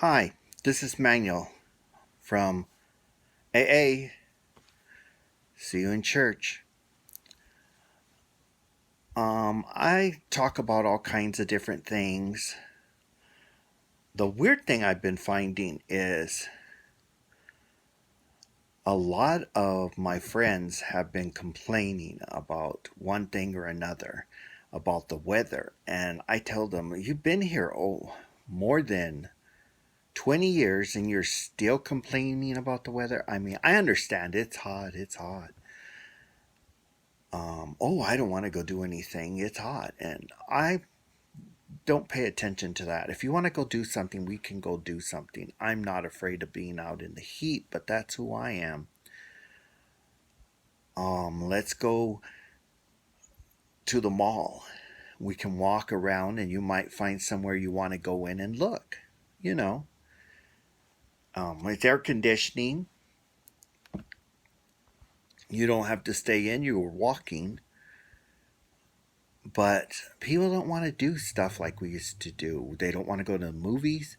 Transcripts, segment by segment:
Hi, this is Manuel from AA. See you in church. I talk about all kinds of different things. The weird thing I've been finding is a lot of my friends have been complaining about one thing or another about the weather. And I tell them, you've been here, more than 20 years and you're still complaining about the weather? I mean, I understand it's hot. I don't want to go do anything. It's hot. And I don't pay attention to that. If you want to go do something, we can go do something. I'm not afraid of being out in the heat, but that's who I am. Let's go to the mall. We can walk around and you might find somewhere you want to go in and look. You know, it's air conditioning. You don't have to stay in, you're walking. But people don't want to do stuff like we used to do. They don't want to go to the movies.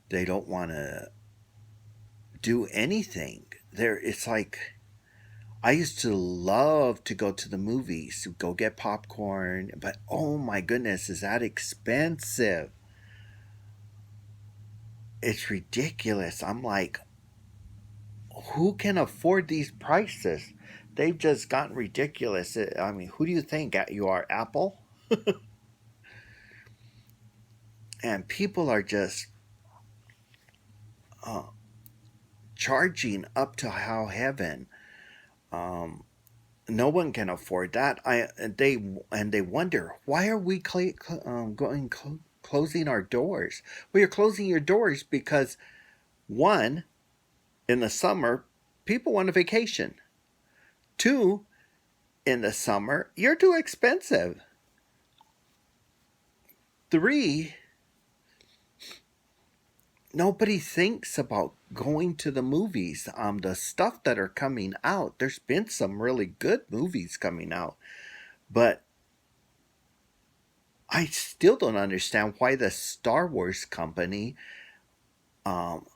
They don't want to do anything. It's like I used to love to go to the movies, to go get popcorn, but oh my goodness, is that expensive? It's ridiculous. I'm like, who can afford these prices? They've just gotten ridiculous. I mean, who do you think you are, Apple? And people are just uh, charging up to how heaven. Um, no one can afford that. They wonder, why are we closing our doors? Well, you're closing your doors because one, in the summer, people want a vacation. Two, in the summer, you're too expensive. Three, nobody thinks about going to the movies. The stuff that are coming out, there's been some really good movies coming out, but I still don't understand why the Star Wars company um,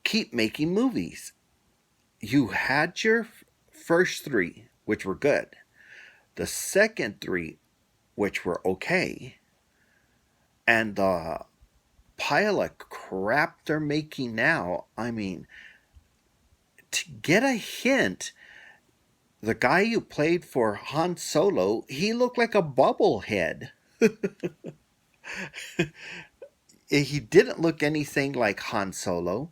keep making movies. You had your first three, which were good. The second three, which were okay, and the pile of crap they're making now. I mean, to get a hint, the guy who played for Han Solo, he looked like a bubblehead. He didn't look anything like Han Solo.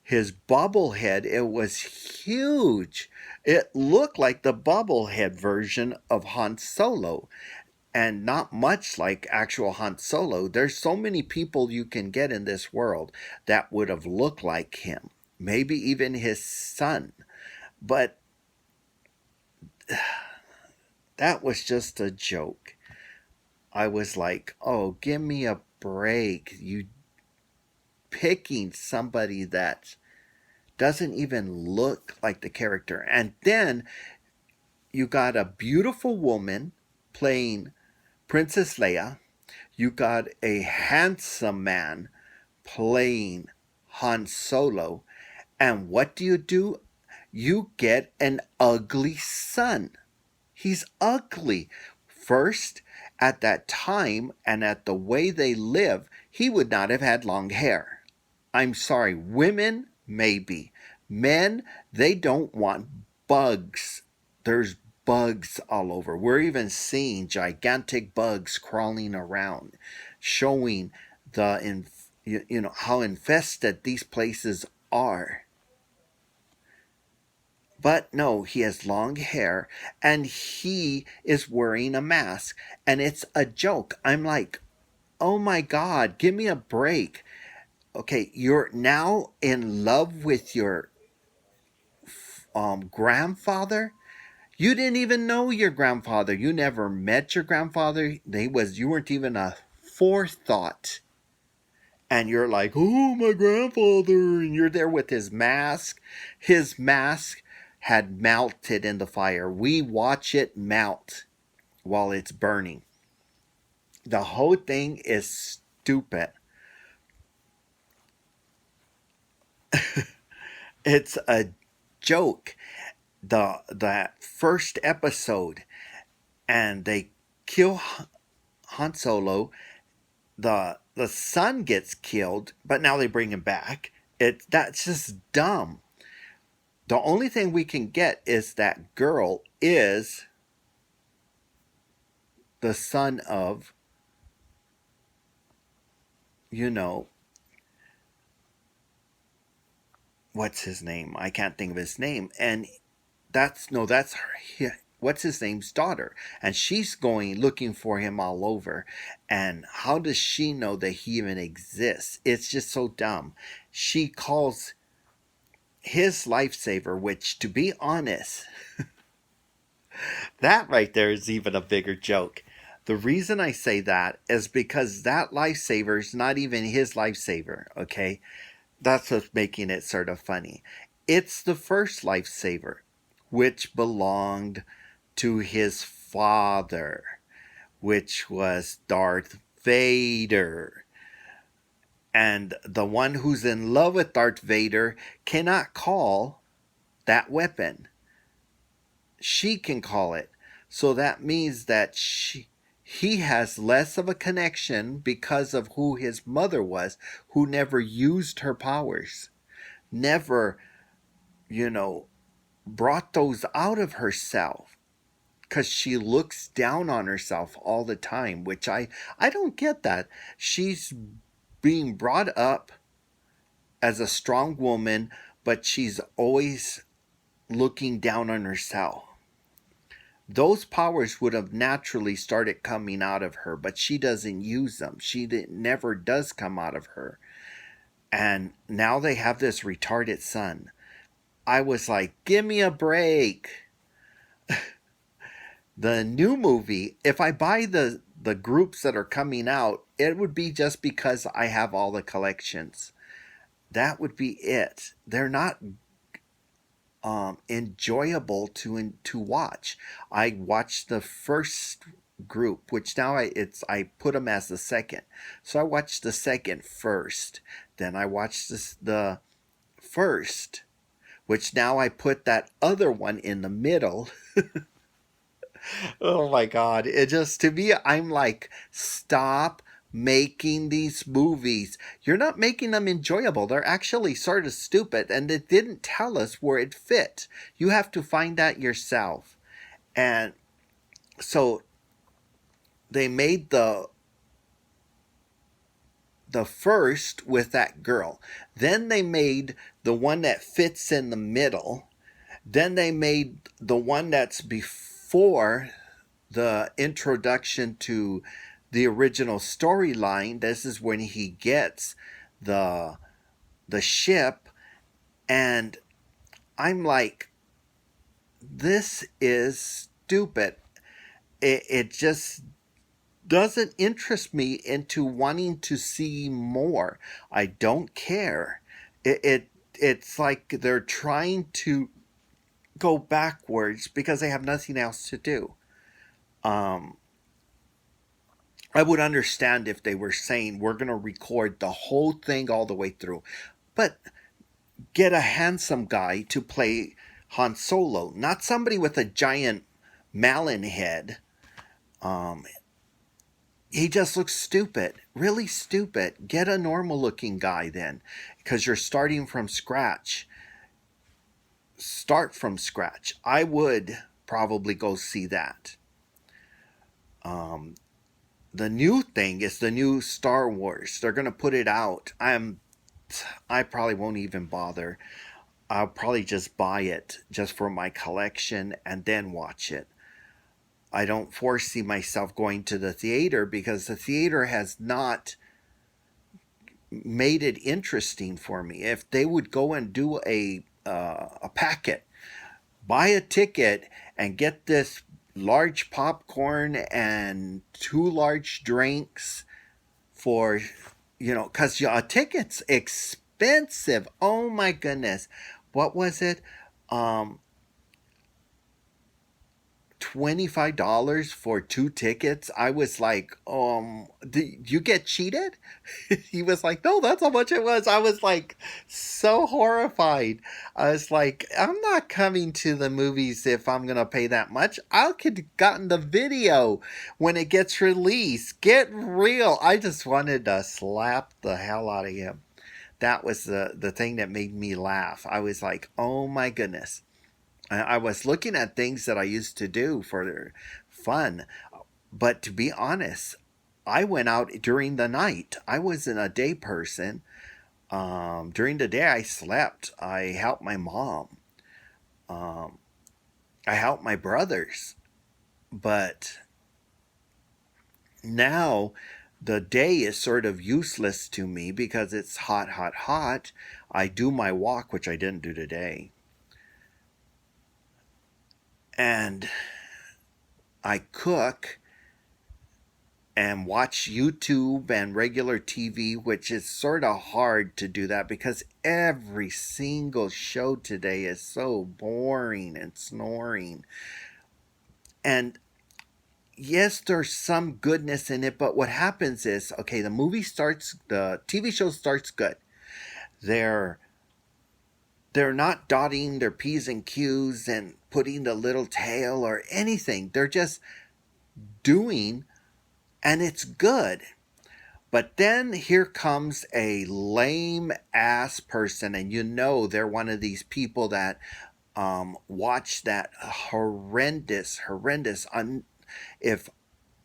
His bobblehead, it was huge. It looked like the bobblehead version of Han Solo and not much like actual Han Solo. There's so many people you can get in this world that would have looked like him. Maybe even his son. But that was just a joke. I was like, oh, give me a break. You picking somebody that doesn't even look like the character. And then you got a beautiful woman playing Princess Leia. You got a handsome man playing Han Solo. And what do? You get an ugly son. He's ugly. First, at that time and at the way they live, he would not have had long hair. I'm sorry, women, maybe. Men, they don't want bugs. There's bugs all over. We're even seeing gigantic bugs crawling around, showing how infested these places are. But no, he has long hair and he is wearing a mask and it's a joke. I'm like, oh my God, give me a break. Okay, you're now in love with your grandfather. You didn't even know your grandfather. You never met your grandfather. You weren't even a forethought. And you're like, oh, my grandfather. And you're there with his mask. His mask had melted in the fire. We watch it melt while it's burning. The whole thing is stupid. It's a joke. That first episode, and they kill Han Solo. The son gets killed, but now they bring him back. That's just dumb. The only thing we can get is that girl is the son of, you know, what's his name? I can't think of his name. And that's no, that's her. What's his name's daughter, and she's going looking for him all over. And how does she know that he even exists? It's just so dumb. She calls his lifesaver, which, to be honest, that right there is even a bigger joke. The reason I say that is because that lifesaver is not even his lifesaver, okay? That's what's making it sort of funny. It's the first lifesaver, which belonged to his father, which was Darth Vader. And the one who's in love with Darth Vader cannot call that weapon. She can call it. So that means that he has less of a connection because of who his mother was, who never used her powers, never, you know, brought those out of herself, because she looks down on herself all the time, which I don't get that. She's being brought up as a strong woman, but she's always looking down on herself. Those powers would have naturally started coming out of her, but she doesn't use them. Never does come out of her. And now they have this retarded son. I was like, give me a break. The new movie, if I buy the groups that are coming out, it would be just because I have all the collections. That would be it. They're not enjoyable to watch. I watched the first group, which now I put them as the second. So I watched the second first. Then I watched the first, which now I put that other one in the middle. Oh my god. It just, to me, I'm like, stop making these movies. You're not making them enjoyable. They're actually sort of stupid, and it didn't tell us where it fit. You have to find that yourself. And so they made the first with that girl. Then they made the one that fits in the middle. Then they made the one that's before the introduction to the original storyline. This is when he gets the ship, and I'm like, this is stupid. It just doesn't interest me into wanting to see more. I don't care. It's like they're trying to go backwards because they have nothing else to do. Um, I would understand if they were saying we're going to record the whole thing all the way through, but get a handsome guy to play Han Solo, not somebody with a giant melon head. Um, he just looks stupid, really stupid. Get a normal looking guy then, because you're starting from scratch. Start from scratch. I would probably go see that. Um, the new thing is the new Star Wars. They're gonna put it out. I probably won't even bother. I'll probably just buy it just for my collection and then watch it. I don't foresee myself going to the theater because the theater has not made it interesting for me. If they would go and do a packet, buy a ticket and get this large popcorn and two large drinks for, because a ticket's expensive. Oh my goodness. What was it? Um, $25 for 2 tickets. I was like, did you get cheated? He was like, no, that's how much it was. I was like, so horrified. I was like, I'm not coming to the movies if I'm going to pay that much. I could have gotten the video when it gets released. Get real. I just wanted to slap the hell out of him. That was the thing that made me laugh. I was like, oh my goodness. I was looking at things that I used to do for fun. But to be honest, I went out during the night. I wasn't a day person. During the day, I slept. I helped my mom. Um, I helped my brothers. But now the day is sort of useless to me because it's hot, hot, hot. I do my walk, which I didn't do today. And I cook and watch YouTube and regular TV, which is sort of hard to do that because every single show today is so boring and snoring. And yes, there's some goodness in it, but what happens is, okay, the TV show starts good. They're not dotting their P's and Q's and putting the little tail or anything. They're just doing, and it's good. But then here comes a lame ass person, and you know they're one of these people that watch that horrendous. If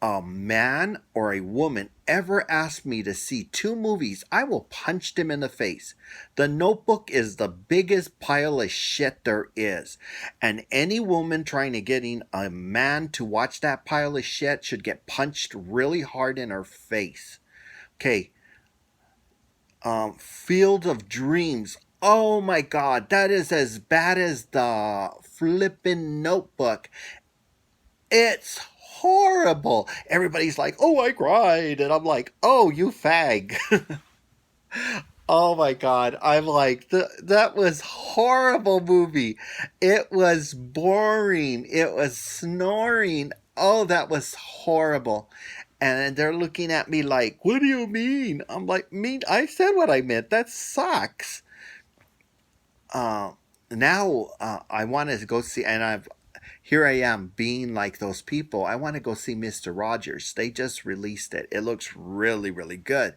a man or a woman ever asks me to see two movies, I will punch them in the face. The Notebook is the biggest pile of shit there is. And any woman trying to get a man to watch that pile of shit should get punched really hard in her face. Okay. Field of Dreams. Oh my God, that is as bad as the flippin' Notebook. It's horrible. Everybody's like, oh, I cried. And I'm like, oh, you fag. Oh my God. I'm like, that was horrible movie. It was boring. It was snoring. Oh, that was horrible. And they're looking at me like, what do you mean? I'm like, I said what I meant. That sucks. Now I want to go see, and here I am being like those people. I want to go see Mr. Rogers. They just released it. It looks really, really good.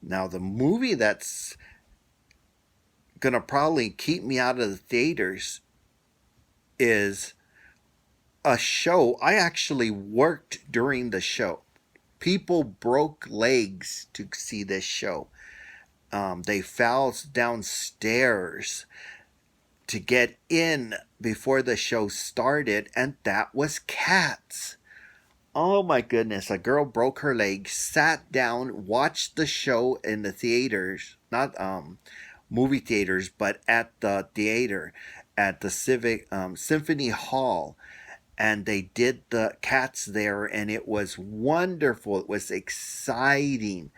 Now, the movie that's going to probably keep me out of the theaters is a show. I actually worked during the show. People broke legs to see this show. They fell downstairs to get in before the show started, and that was Cats. Oh my goodness, a girl broke her leg, sat down, watched the show in the theaters, not movie theaters, but at the theater, at the Symphony Hall, and they did the Cats there, and it was wonderful. It was exciting.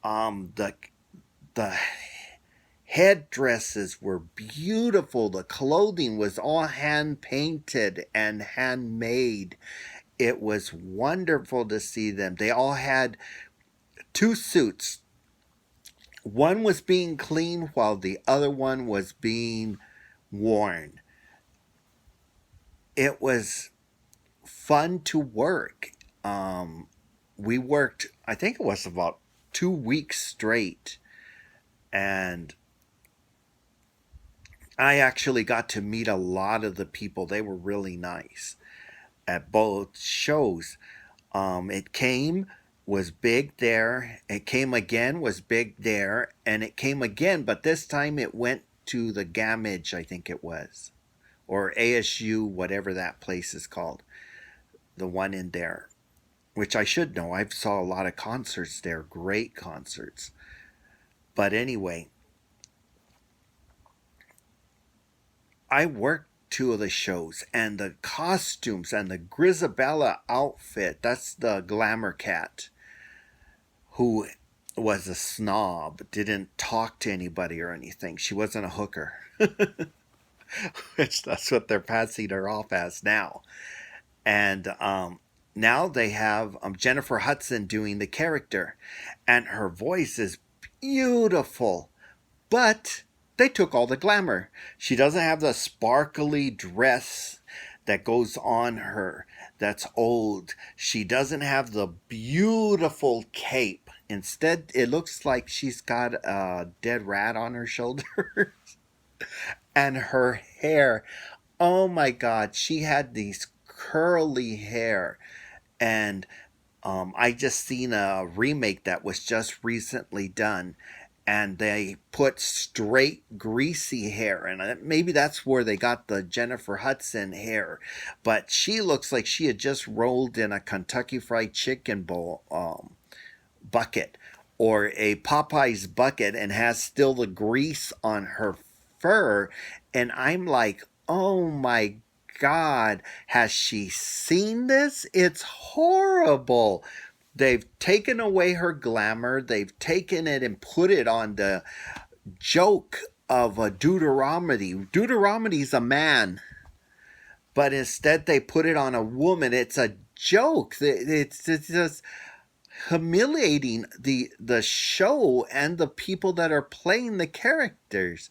The headdresses were beautiful. The clothing was all hand painted and handmade. It was wonderful to see them. They all had two suits. One was being cleaned while the other one was being worn. It was fun to work. We worked, I think it was about 2 weeks straight. And I actually got to meet a lot of the people. They were really nice at both shows. Was big there. It came again, was big there. And it came again, but this time it went to the Gamage, I think it was. Or ASU, whatever that place is called. The one in there. Which I should know. I saw a lot of concerts there. Great concerts. But anyway, I worked 2 of the shows, and the costumes and the Grisabella outfit, that's the glamour cat, who was a snob, didn't talk to anybody or anything. She wasn't a hooker. Which that's what they're passing her off as now. And now they have Jennifer Hudson doing the character, and her voice is beautiful, but they took all the glamour. She doesn't have the sparkly dress that goes on her that's old. She doesn't have the beautiful cape. Instead, it looks like she's got a dead rat on her shoulder. And her hair, oh my God, she had these curly hair. And I just seen a remake that was just recently done, and they put straight greasy hair, and maybe that's where they got the Jennifer Hudson hair. But she looks like she had just rolled in a Kentucky Fried Chicken bowl bucket, or a Popeyes bucket, and has still the grease on her fur. And I'm like, oh my God, has she seen this? It's horrible. They've taken away her glamour. They've taken it and put it on the joke of a Deuteronomy. Deuteronomy's a man, but instead they put it on a woman. It's a joke. It's just humiliating the show and the people that are playing the characters.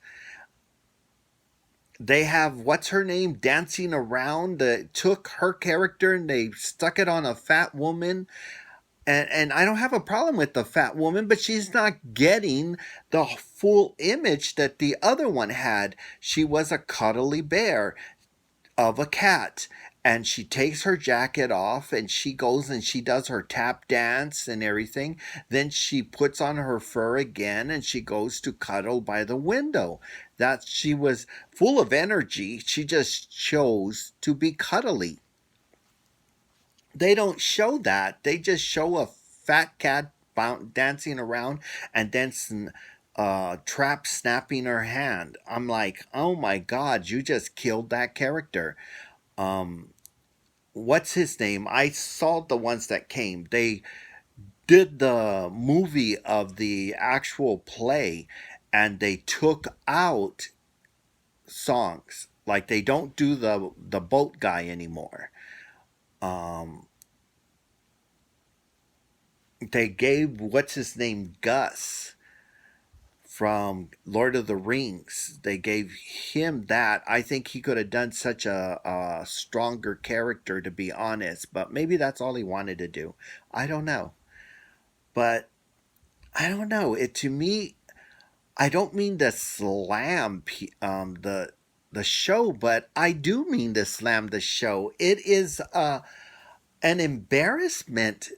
They have what's her name dancing around. Took her character and they stuck it on a fat woman. And I don't have a problem with the fat woman, but she's not getting the full image that the other one had. She was a cuddly bear of a cat. And she takes her jacket off and she goes and she does her tap dance and everything. Then she puts on her fur again and she goes to cuddle by the window. That she was full of energy. She just chose to be cuddly. They don't show that. They just show a fat cat dancing around and then trap snapping her hand. I'm like, oh my God, you just killed that character. What's his name? I saw the ones that came. They did the movie of the actual play and they took out songs. Like they don't do the boat guy anymore. They gave what's his name Gus from Lord of the Rings. They gave him that. I think he could have done such a stronger character, to be honest. But maybe that's all he wanted to do. I don't know. But I don't know. It to me, I don't mean to slam the show, but I do mean to slam the show. It is an embarrassment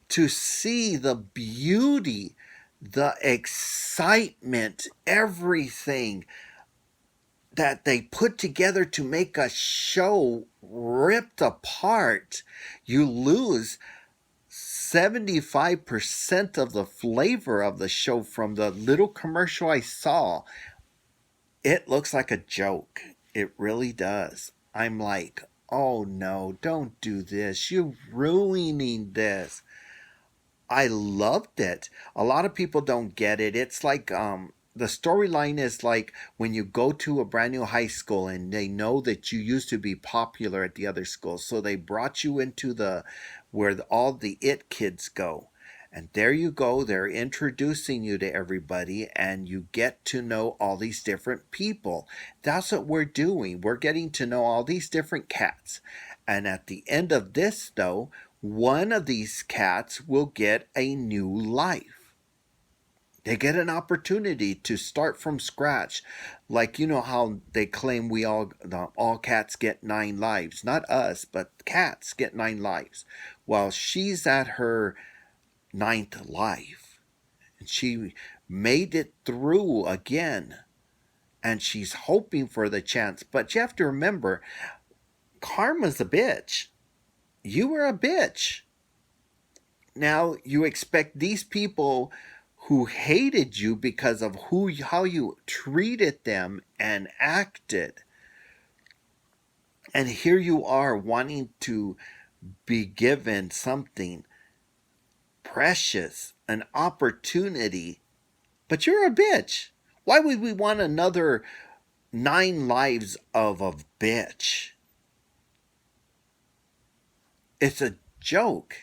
to see the beauty, the excitement, everything that they put together to make a show ripped apart. You lose 75% of the flavor of the show from the little commercial I saw. It looks like a joke. It really does. I'm like, oh no, don't do this. You're ruining this. I loved it. A lot of people don't get it. It's like the storyline is like when you go to a brand new high school and they know that you used to be popular at the other school, so they brought you into the where all the it kids go. And there you go, they're introducing you to everybody, and you get to know all these different people. That's what we're doing. We're getting to know all these different cats. And at the end of this, though, one of these cats will get a new life. They get an opportunity to start from scratch. Like, you know how they claim all cats get 9 lives. Not us, but cats get 9 lives. Well, she's at her 9th life. And she made it through again. And she's hoping for the chance. But you have to remember, karma's a bitch. You were a bitch. Now you expect these people who hated you because of how you treated them and acted. And here you are wanting to be given something precious, an opportunity, but you're a bitch. Why would we want another 9 lives of a bitch? It's a joke.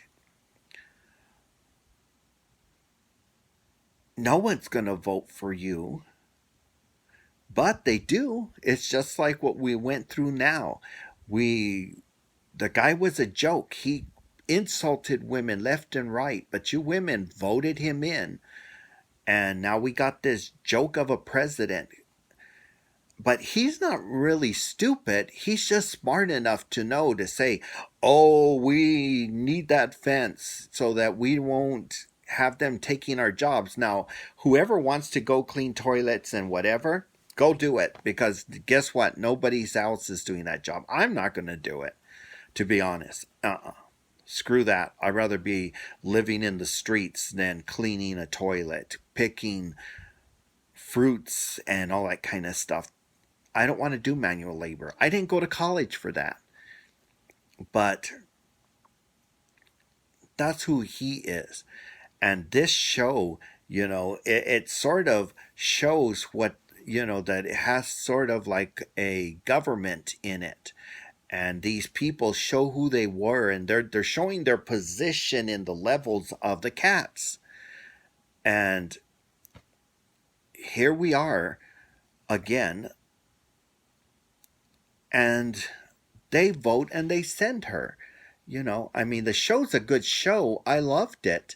No one's going to vote for you, but they do. It's just like what we went through now. We The guy was a joke. He insulted women left and right, but you women voted him in. And now we got this joke of a president. But he's not really stupid. He's just smart enough to know to say, oh, we need that fence so that we won't have them taking our jobs. Now, whoever wants to go clean toilets and whatever, go do it. Because guess what? Nobody else is doing that job. I'm not going to do it, to be honest. Screw that. I'd rather be living in the streets than cleaning a toilet, picking fruits, and all that kind of stuff. I don't want to do manual labor. I didn't go to college for that. But that's who he is. And this show, it sort of shows what, that it has sort of like a government in it. And these people show who they were, and they're showing their position in the levels of the cats. And here we are again, and they vote and they send her. I mean, the show's a good show. I loved it.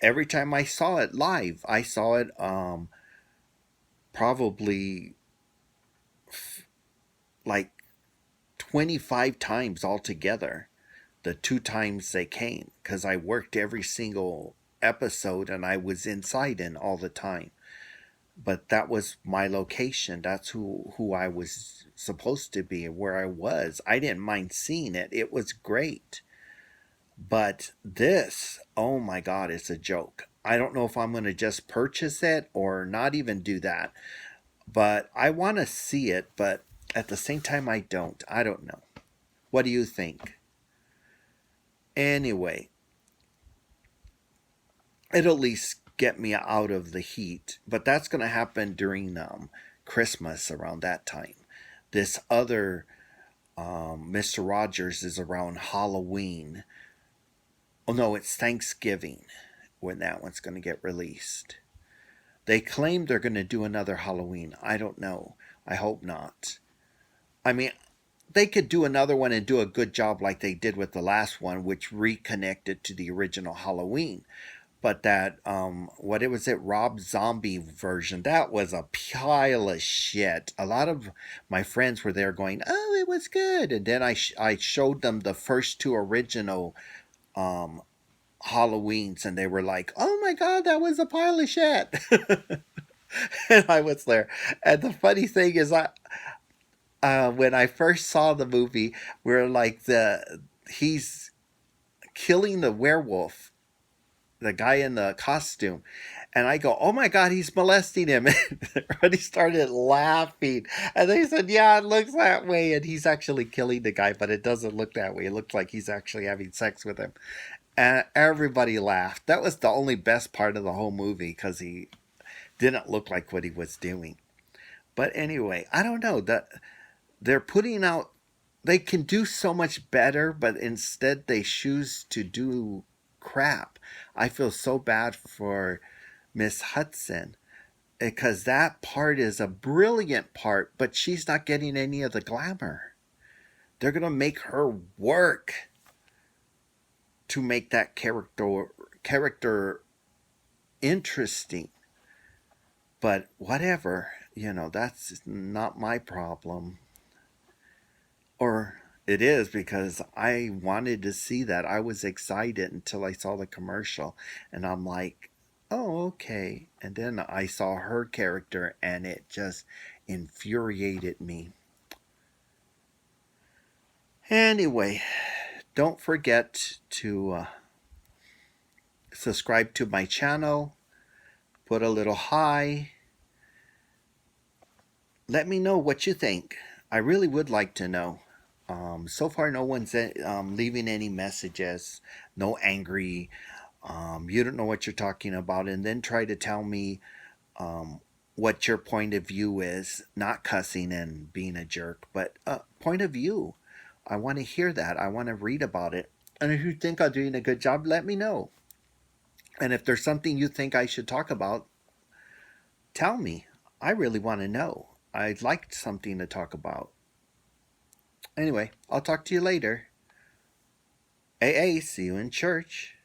Every time I saw it live, I saw it probably like 25 times altogether. The 2 times they came, because I worked every single episode and I was inside in all the time. But that was my location. That's who I was supposed to be, where I was. I didn't mind seeing it. It was great. But this, oh my God, it's a joke. I don't know if I'm going to just purchase it or not even do that. But I want to see it, but at the same time, I don't. I don't know. What do you think? Anyway, it'll at least get me out of the heat, but that's going to happen during Christmas around that time. This other Mr. Rogers is around Halloween. Oh no, it's Thanksgiving when that one's going to get released. They claim they're going to do another Halloween. I don't know. I hope not. I mean, they could do another one and do a good job like they did with the last one, which reconnected to the original Halloween. But that, what it was, it Rob Zombie version, that was a pile of shit. A lot of my friends were there going, oh, it was good. And then I showed them the first two original um, Halloweens, and they were like, oh my God, that was a pile of shit. And I was there. And the funny thing is, when I first saw the movie, we're like, he's killing the werewolf, the guy in the costume. And I go, oh my God, he's molesting him. And everybody started laughing. And they said, yeah, it looks that way. And he's actually killing the guy, but it doesn't look that way. It looks like he's actually having sex with him. And everybody laughed. That was the only best part of the whole movie, because he didn't look like what he was doing. But anyway, I don't know. They're putting out, they can do so much better, but instead they choose to do crap. I feel so bad for Miss Hudson, because that part is a brilliant part, but she's not getting any of the glamour. They're going to make her work to make that character interesting. But whatever, that's not my problem. Or it is, because I wanted to see that. I was excited until I saw the commercial, and I'm like, oh, okay. And then I saw her character, and it just infuriated me. Anyway, don't forget to subscribe to my channel, put a little hi. Let me know what you think. I really would like to know. So far, no one's leaving any messages, no angry, you don't know what you're talking about, and then try to tell me what your point of view is, not cussing and being a jerk, but point of view. I want to hear that. I want to read about it. And if you think I'm doing a good job, let me know. And if there's something you think I should talk about, tell me. I really want to know. I'd like something to talk about. Anyway, I'll talk to you later. AA, see you in church.